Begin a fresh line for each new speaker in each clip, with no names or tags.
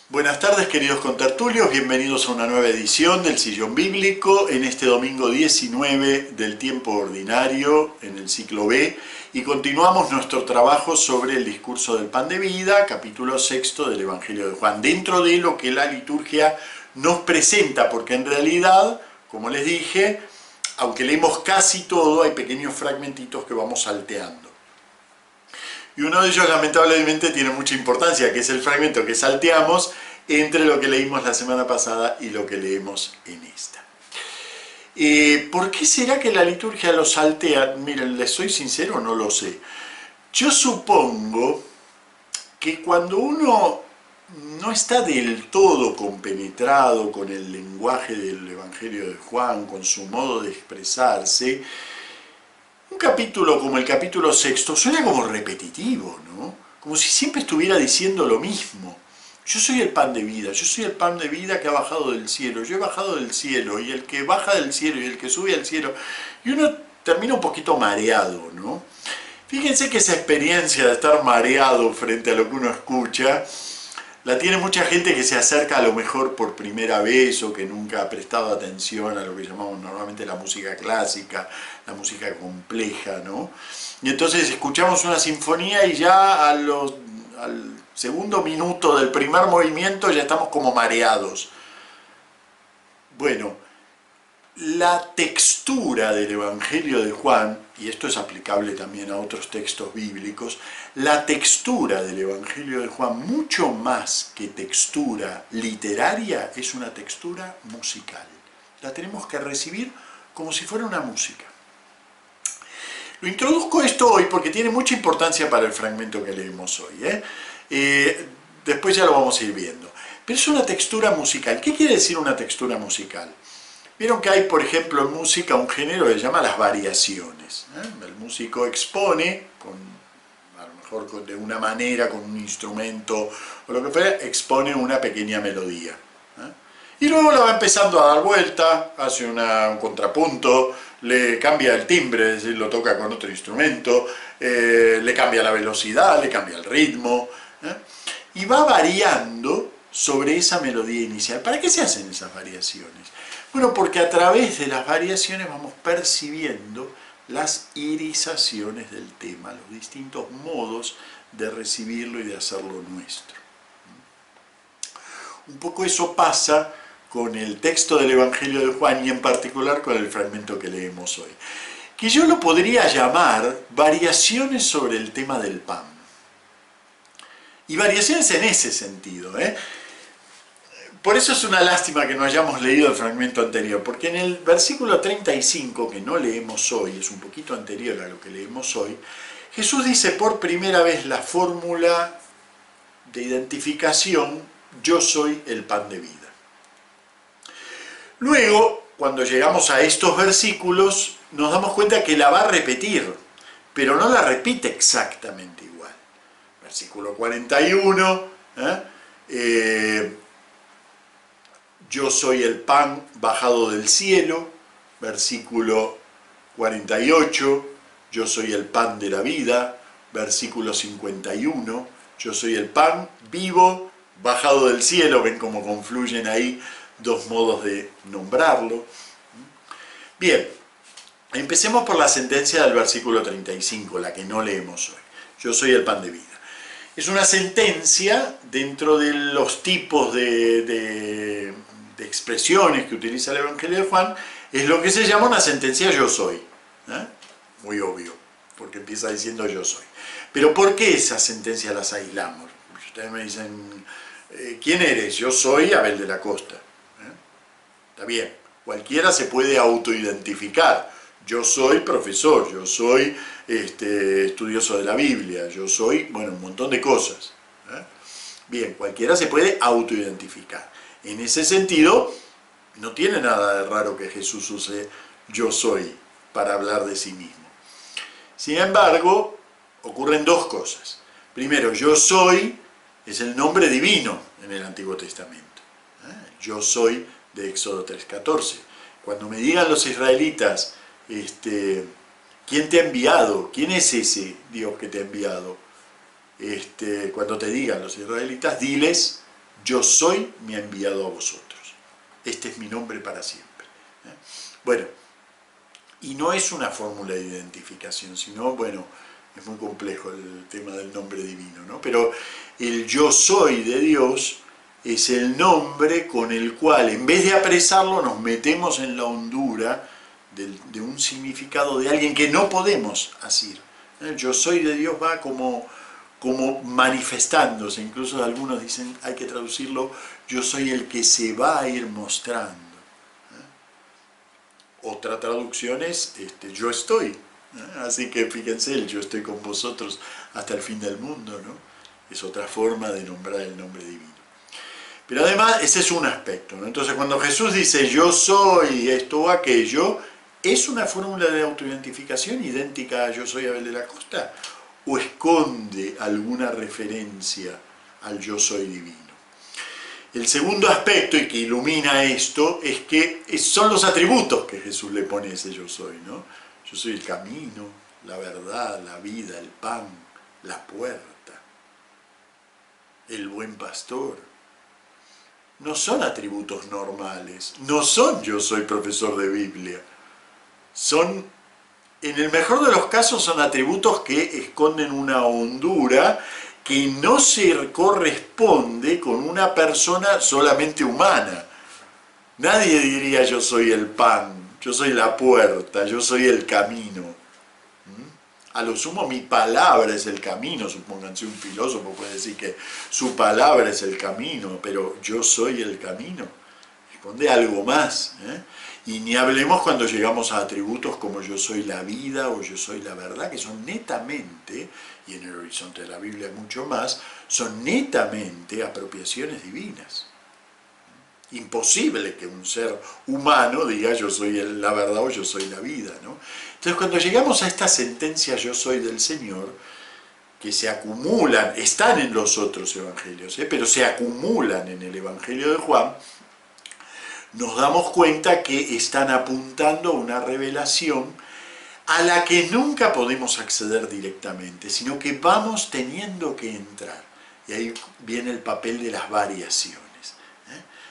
Buenas tardes, queridos contertulios, bienvenidos a una nueva edición del Sillón Bíblico en este domingo 19 del tiempo ordinario en el ciclo B, y continuamos nuestro trabajo sobre el discurso del pan de vida, capítulo 6 del Evangelio de Juan, dentro de lo que la liturgia nos presenta, porque en realidad, como les dije, aunque leemos casi todo, hay pequeños fragmentitos que vamos salteando. Y uno de ellos lamentablemente tiene mucha importancia, que es el fragmento que salteamos entre lo que leímos la semana pasada y lo que leemos en esta. ¿Por qué será que la liturgia lo saltea? Miren, les soy sincero, no lo sé. Yo supongo que cuando uno no está del todo compenetrado con el lenguaje del Evangelio de Juan, con su modo de expresarse, un capítulo como el capítulo 6 suena como repetitivo, ¿no? Como si siempre estuviera diciendo lo mismo. Yo soy el pan de vida, yo soy el pan de vida que ha bajado del cielo, yo he bajado del cielo, y el que baja del cielo y el que sube al cielo. Y uno termina un poquito mareado, ¿no? Fíjense que esa experiencia de estar mareado frente a lo que uno escucha, la tiene mucha gente que se acerca a lo mejor por primera vez o que nunca ha prestado atención a lo que llamamos normalmente la música clásica, la música compleja, ¿no? Y entonces escuchamos una sinfonía y ya al segundo minuto del primer movimiento ya estamos como mareados. Bueno, la textura del Evangelio de Juan, y esto es aplicable también a otros textos bíblicos, la textura del Evangelio de Juan, mucho más que textura literaria, es una textura musical. La tenemos que recibir como si fuera una música. Lo introduzco esto hoy porque tiene mucha importancia para el fragmento que leemos hoy, después ya lo vamos a ir viendo. Pero es una textura musical. ¿Qué quiere decir una textura musical? Vieron que hay, por ejemplo, en música un género que se llama las variaciones. El músico expone, a lo mejor de una manera, con un instrumento o lo que fuera, expone una pequeña melodía. Y luego la va empezando a dar vuelta, hace un contrapunto, le cambia el timbre, es decir, lo toca con otro instrumento, le cambia la velocidad, le cambia el ritmo, y va variando sobre esa melodía inicial. ¿Para qué se hacen esas variaciones? Bueno, porque a través de las variaciones vamos percibiendo las irisaciones del tema, los distintos modos de recibirlo y de hacerlo nuestro. Un poco eso pasa con el texto del Evangelio de Juan y en particular con el fragmento que leemos hoy, que yo lo podría llamar variaciones sobre el tema del pan. Y variaciones en ese sentido, Por eso es una lástima que no hayamos leído el fragmento anterior, porque en el versículo 35, que no leemos hoy, es un poquito anterior a lo que leemos hoy, Jesús dice por primera vez la fórmula de identificación: yo soy el pan de vida. Luego, cuando llegamos a estos versículos, nos damos cuenta que la va a repetir, pero no la repite exactamente igual. Versículo 41, yo soy el pan bajado del cielo. Versículo 48, yo soy el pan de la vida. Versículo 51, yo soy el pan vivo bajado del cielo. Ven cómo confluyen ahí dos modos de nombrarlo. Bien, empecemos por la sentencia del versículo 35, la que no leemos hoy. Yo soy el pan de vida. Es una sentencia dentro de los tipos de expresiones que utiliza el Evangelio de Juan, es lo que se llama una sentencia yo soy. Muy obvio, porque empieza diciendo yo soy. Pero ¿por qué esas sentencias las aislamos? Ustedes me dicen, ¿quién eres? Yo soy Abel de la Costa. Está bien, cualquiera se puede autoidentificar. Yo soy profesor, yo soy estudioso de la Biblia, yo soy, bueno, un montón de cosas. Bien, cualquiera se puede autoidentificar. En ese sentido, no tiene nada de raro que Jesús use yo soy para hablar de sí mismo. Sin embargo, ocurren dos cosas. Primero, yo soy es el nombre divino en el Antiguo Testamento. Yo soy de Éxodo 3:14. Cuando me digan los israelitas, ¿quién te ha enviado? ¿Quién es ese Dios que te ha enviado? Cuando te digan los israelitas, diles, yo soy me ha enviado a vosotros. Este es mi nombre para siempre. Bueno, y no es una fórmula de identificación, sino, bueno, es muy complejo el tema del nombre divino, ¿no? Pero el yo soy de Dios es el nombre con el cual, en vez de apresarlo, nos metemos en la hondura de un significado de alguien que no podemos asir. El yo soy de Dios va como manifestándose, incluso algunos dicen, hay que traducirlo, yo soy el que se va a ir mostrando. Otra traducción es, yo estoy. Así que fíjense, el yo estoy con vosotros hasta el fin del mundo, ¿no? Es otra forma de nombrar el nombre divino. Pero además, ese es un aspecto, ¿no? Entonces, cuando Jesús dice, yo soy esto o aquello, ¿es una fórmula de autoidentificación idéntica a yo soy Abel de la Costa? ¿O esconde alguna referencia al yo soy divino? El segundo aspecto, y que ilumina esto, es que son los atributos que Jesús le pone a ese yo soy, ¿no? Yo soy el camino, la verdad, la vida, el pan, la puerta, el buen pastor. No son atributos normales, no son yo soy profesor de Biblia. Son, en el mejor de los casos, son atributos que esconden una hondura que no se corresponde con una persona solamente humana. Nadie diría yo soy el pan, yo soy la puerta, yo soy el camino. A lo sumo mi palabra es el camino, supónganse un filósofo puede decir que su palabra es el camino, pero yo soy el camino. Responde algo más, Y ni hablemos cuando llegamos a atributos como yo soy la vida o yo soy la verdad, que son netamente, y en el horizonte de la Biblia mucho más, son netamente apropiaciones divinas. Imposible que un ser humano diga yo soy la verdad o yo soy la vida, ¿no? Entonces cuando llegamos a esta sentencia yo soy del Señor, que se acumulan, están en los otros evangelios, pero se acumulan en el Evangelio de Juan, nos damos cuenta que están apuntando a una revelación a la que nunca podemos acceder directamente, sino que vamos teniendo que entrar. Y ahí viene el papel de las variaciones.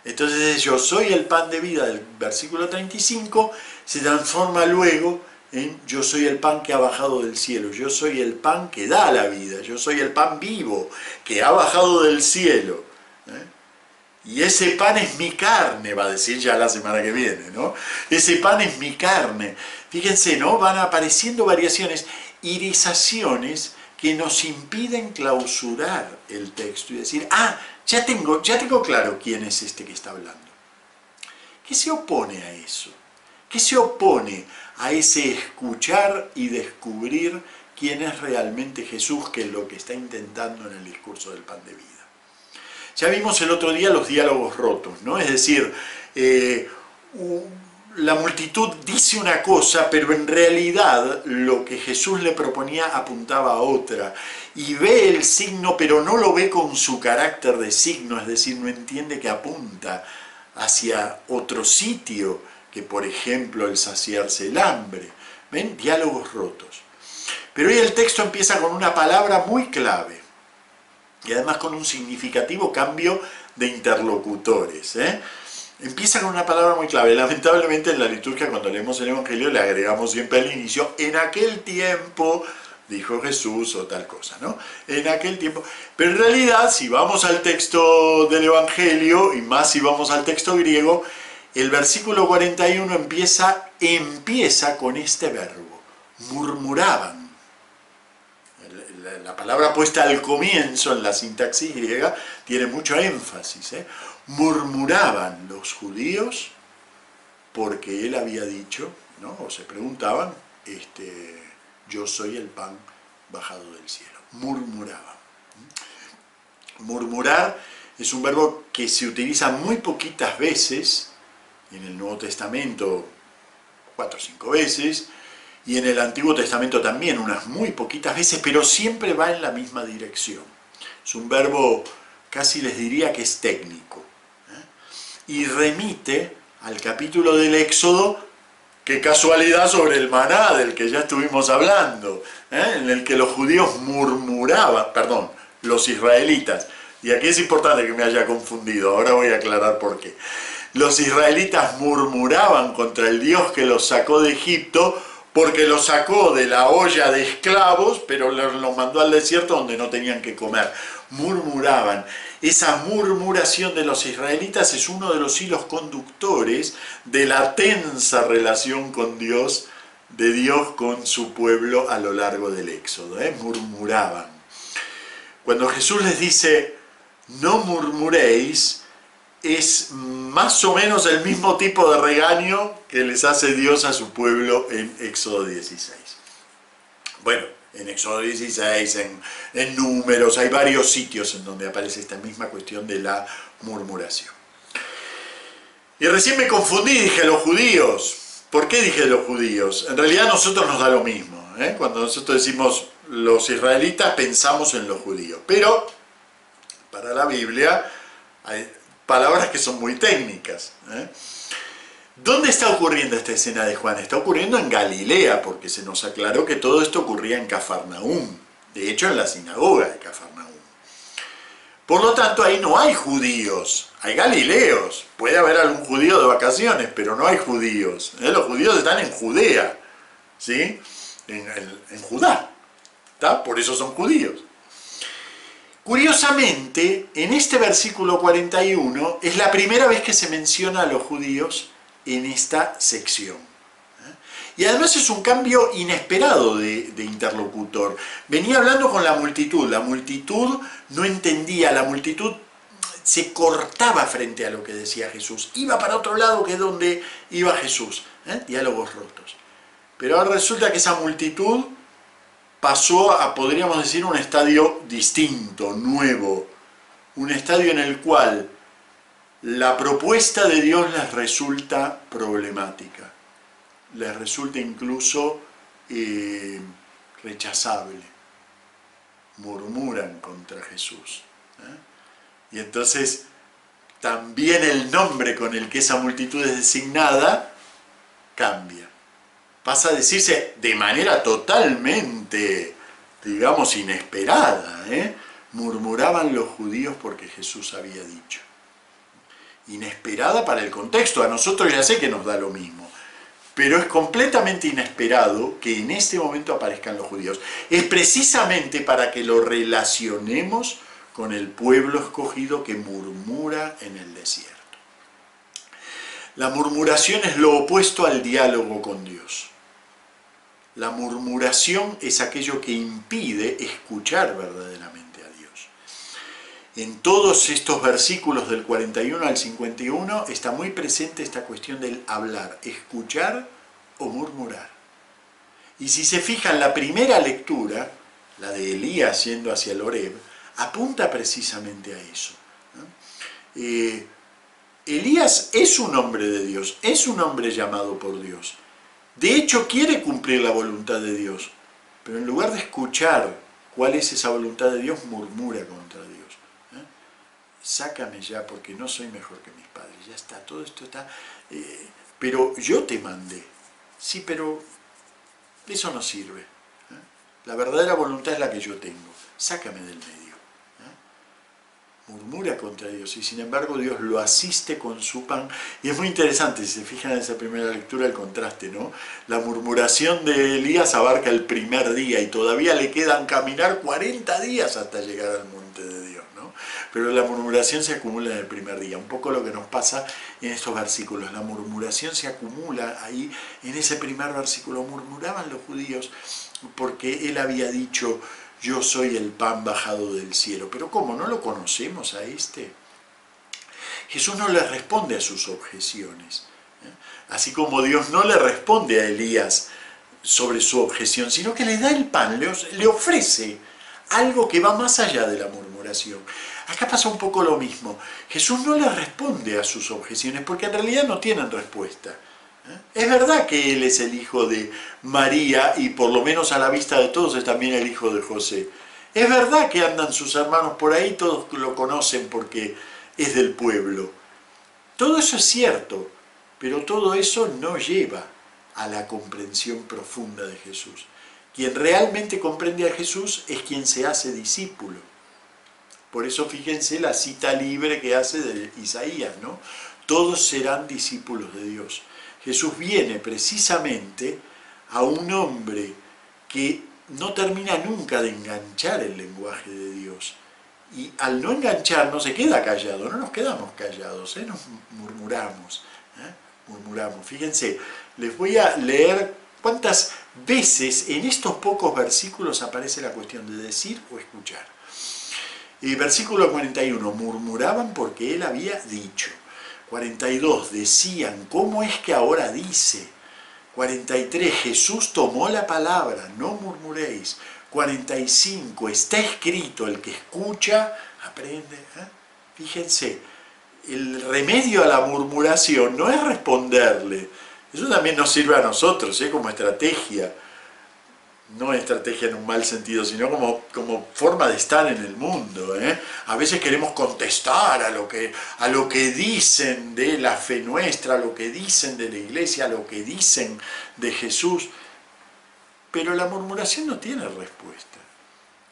Entonces yo soy el pan de vida del versículo 35, se transforma luego en yo soy el pan que ha bajado del cielo, yo soy el pan que da la vida, yo soy el pan vivo que ha bajado del cielo. Y ese pan es mi carne, va a decir ya la semana que viene, ¿no? Ese pan es mi carne. Fíjense, ¿no? Van apareciendo variaciones, irisaciones que nos impiden clausurar el texto y decir, ya tengo claro quién es este que está hablando. ¿Qué se opone a eso? ¿Qué se opone a ese escuchar y descubrir quién es realmente Jesús, que es lo que está intentando en el discurso del pan de vida? Ya vimos el otro día los diálogos rotos, ¿no? Es decir, la multitud dice una cosa, pero en realidad lo que Jesús le proponía apuntaba a otra. Y ve el signo, pero no lo ve con su carácter de signo, es decir, no entiende que apunta hacia otro sitio, que por ejemplo el saciarse el hambre. ¿Ven? Diálogos rotos. Pero hoy el texto empieza con una palabra muy clave. Y además con un significativo cambio de interlocutores. Empieza con una palabra muy clave. Lamentablemente en la liturgia, cuando leemos el Evangelio, le agregamos siempre al inicio, en aquel tiempo, dijo Jesús, o tal cosa, ¿no? En aquel tiempo. Pero en realidad, si vamos al texto del Evangelio, y más si vamos al texto griego, el versículo 41 empieza con este verbo, murmuraban. La palabra puesta al comienzo en la sintaxis griega tiene mucho énfasis. Murmuraban los judíos porque él había dicho, ¿no? O se preguntaban, yo soy el pan bajado del cielo. Murmuraban. Murmurar es un verbo que se utiliza muy poquitas veces en el Nuevo Testamento, 4 o 5 veces, y en el Antiguo Testamento también, unas muy poquitas veces, pero siempre va en la misma dirección. Es un verbo, casi les diría que es técnico. Y remite al capítulo del Éxodo, qué casualidad, sobre el maná del que ya estuvimos hablando, en el que los judíos murmuraban, los israelitas Y aquí es importante que me haya confundido, ahora voy a aclarar por qué. Los israelitas murmuraban contra el Dios que los sacó de Egipto porque los sacó de la olla de esclavos, pero los mandó al desierto donde no tenían que comer. Murmuraban. Esa murmuración de los israelitas es uno de los hilos conductores de la tensa relación con Dios, de Dios con su pueblo a lo largo del Éxodo. Murmuraban. Cuando Jesús les dice, no murmuréis, es más o menos el mismo tipo de regaño que les hace Dios a su pueblo en Éxodo 16. Bueno, en Éxodo 16, en Números, hay varios sitios en donde aparece esta misma cuestión de la murmuración. Y recién me confundí, dije los judíos. ¿Por qué dije los judíos? En realidad a nosotros nos da lo mismo. Cuando nosotros decimos los israelitas, pensamos en los judíos. Pero para la Biblia hay palabras que son muy técnicas. ¿Dónde está ocurriendo esta escena de Juan? Está ocurriendo en Galilea, porque se nos aclaró que todo esto ocurría en Cafarnaúm. De hecho, en la sinagoga de Cafarnaúm. Por lo tanto, ahí no hay judíos, hay galileos. Puede haber algún judío de vacaciones, pero no hay judíos. Los judíos están en Judea, ¿sí? En Judá. ¿Está? Por eso son judíos. Curiosamente, en este versículo 41 es la primera vez que se menciona a los judíos en esta sección. Y además es un cambio inesperado de interlocutor. Venía hablando con la multitud no entendía, la multitud se cortaba frente a lo que decía Jesús, iba para otro lado que es donde iba Jesús, diálogos rotos. Pero ahora resulta que esa multitud pasó a, podríamos decir, un estadio distinto, nuevo, un estadio en el cual la propuesta de Dios les resulta problemática, les resulta incluso rechazable, murmuran contra Jesús. Y entonces también el nombre con el que esa multitud es designada cambia. Pasa a decirse de manera totalmente, digamos, inesperada. Murmuraban los judíos porque Jesús había dicho. Inesperada para el contexto, a nosotros ya sé que nos da lo mismo, pero es completamente inesperado que en este momento aparezcan los judíos. Es precisamente para que lo relacionemos con el pueblo escogido que murmura en el desierto. La murmuración es lo opuesto al diálogo con Dios. La murmuración es aquello que impide escuchar verdaderamente a Dios. En todos estos versículos del 41 al 51 está muy presente esta cuestión del hablar, escuchar o murmurar. Y si se fijan, la primera lectura, la de Elías yendo hacia el Horeb, apunta precisamente a eso. Elías es un hombre de Dios, es un hombre llamado por Dios. De hecho, quiere cumplir la voluntad de Dios, pero en lugar de escuchar cuál es esa voluntad de Dios, murmura contra Dios. Sácame ya porque no soy mejor que mis padres, ya está, todo esto está... pero yo te mandé. Sí, pero eso no sirve. La verdadera voluntad es la que yo tengo. Sácame del medio. Murmura contra Dios y sin embargo Dios lo asiste con su pan. Y es muy interesante, si se fijan en esa primera lectura, el contraste, ¿no? La murmuración de Elías abarca el primer día y todavía le quedan caminar 40 días hasta llegar al monte de Dios, ¿no? Pero la murmuración se acumula en el primer día, un poco lo que nos pasa en estos versículos. La murmuración se acumula ahí en ese primer versículo. Murmuraban los judíos porque él había dicho: yo soy el pan bajado del cielo. Pero ¿cómo? ¿No lo conocemos a este? Jesús no le responde a sus objeciones. Así como Dios no le responde a Elías sobre su objeción, sino que le da el pan, le ofrece algo que va más allá de la murmuración. Acá pasa un poco lo mismo. Jesús no le responde a sus objeciones porque en realidad no tienen respuesta. Es verdad que él es el hijo de María y por lo menos a la vista de todos es también el hijo de José. Es verdad que andan sus hermanos por ahí, todos lo conocen porque es del pueblo. Todo eso es cierto, pero todo eso no lleva a la comprensión profunda de Jesús. Quien realmente comprende a Jesús es quien se hace discípulo. Por eso fíjense la cita libre que hace de Isaías, ¿no? Todos serán discípulos de Dios. Jesús viene precisamente a un hombre que no termina nunca de enganchar el lenguaje de Dios. Y al no enganchar no se queda callado, no nos quedamos callados, nos murmuramos. Murmuramos. Fíjense, les voy a leer cuántas veces en estos pocos versículos aparece la cuestión de decir o escuchar. Versículo 41, murmuraban porque él había dicho. 42, decían, ¿cómo es que ahora dice? 43, Jesús tomó la palabra, no murmuréis. 45, está escrito, el que escucha, aprende. Fíjense, el remedio a la murmuración no es responderle. Eso también nos sirve a nosotros, como estrategia. No estrategia en un mal sentido, sino como forma de estar en el mundo. A veces queremos contestar a lo que dicen de la fe nuestra, a lo que dicen de la iglesia, a lo que dicen de Jesús. Pero la murmuración no tiene respuesta.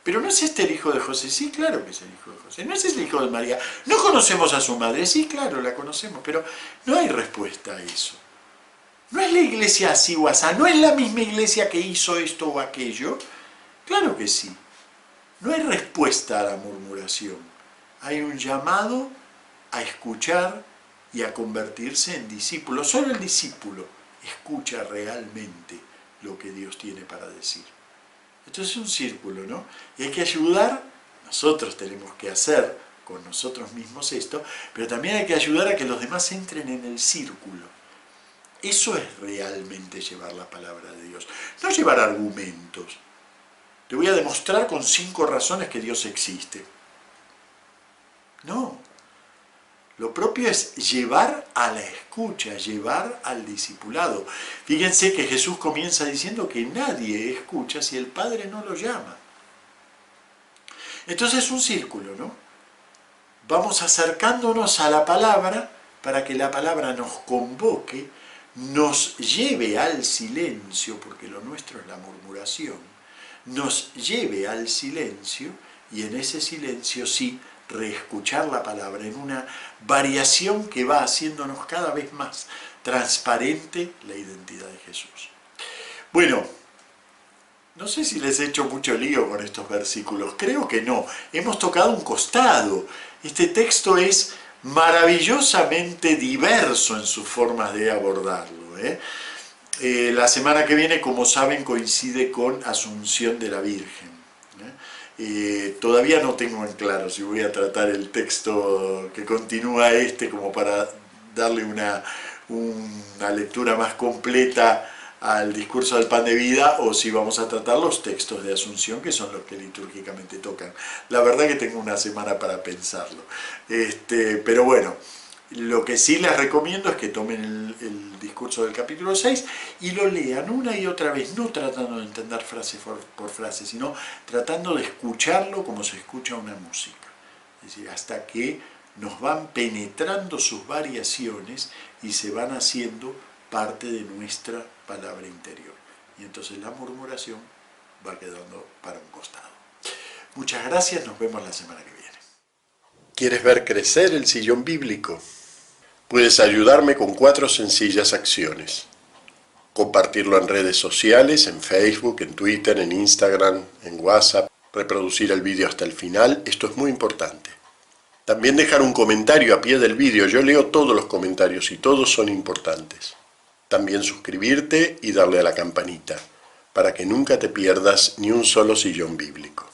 ¿Pero no es este el hijo de José? Sí, claro que es el hijo de José. ¿No es el hijo de María? ¿No conocemos a su madre? Sí, claro, la conocemos, pero no hay respuesta a eso. ¿No es la iglesia así o asá? ¿No es la misma iglesia que hizo esto o aquello? Claro que sí. No hay respuesta a la murmuración. Hay un llamado a escuchar y a convertirse en discípulo. Solo el discípulo escucha realmente lo que Dios tiene para decir. Esto es un círculo, ¿no? Y hay que ayudar, nosotros tenemos que hacer con nosotros mismos esto, pero también hay que ayudar a que los demás entren en el círculo. Eso es realmente llevar la palabra de Dios, no llevar argumentos. Te voy a demostrar con 5 razones que Dios existe. No. Lo propio es llevar a la escucha, llevar al discipulado. Fíjense que Jesús comienza diciendo que nadie escucha si el Padre no lo llama. Entonces es un círculo, ¿no? Vamos acercándonos a la palabra para que la palabra nos convoque, nos lleve al silencio, porque lo nuestro es la murmuración, nos lleve al silencio y en ese silencio sí, reescuchar la palabra en una variación que va haciéndonos cada vez más transparente la identidad de Jesús. Bueno, no sé si les he hecho mucho lío con estos versículos, creo que no, hemos tocado un costado. Este texto es maravillosamente diverso en sus formas de abordarlo. La semana que viene, como saben, coincide con Asunción de la Virgen. Todavía no tengo en claro si voy a tratar el texto que continúa como para darle una lectura más completa al discurso del pan de vida, o si vamos a tratar los textos de Asunción, que son los que litúrgicamente tocan. La verdad que tengo una semana para pensarlo. Pero bueno, lo que sí les recomiendo es que tomen el discurso del capítulo 6 y lo lean una y otra vez, no tratando de entender frase por frase, sino tratando de escucharlo como se escucha una música. Es decir, hasta que nos van penetrando sus variaciones y se van haciendo parte de nuestra palabra interior. Y entonces la murmuración va quedando para un costado. Muchas gracias, nos vemos la semana que viene. ¿Quieres ver crecer el sillón bíblico? Puedes ayudarme con 4 sencillas acciones. Compartirlo en redes sociales, en Facebook, en Twitter, en Instagram, en WhatsApp. Reproducir el vídeo hasta el final, esto es muy importante. También dejar un comentario a pie del vídeo, yo leo todos los comentarios y todos son importantes. También suscribirte y darle a la campanita, para que nunca te pierdas ni un solo sillón bíblico.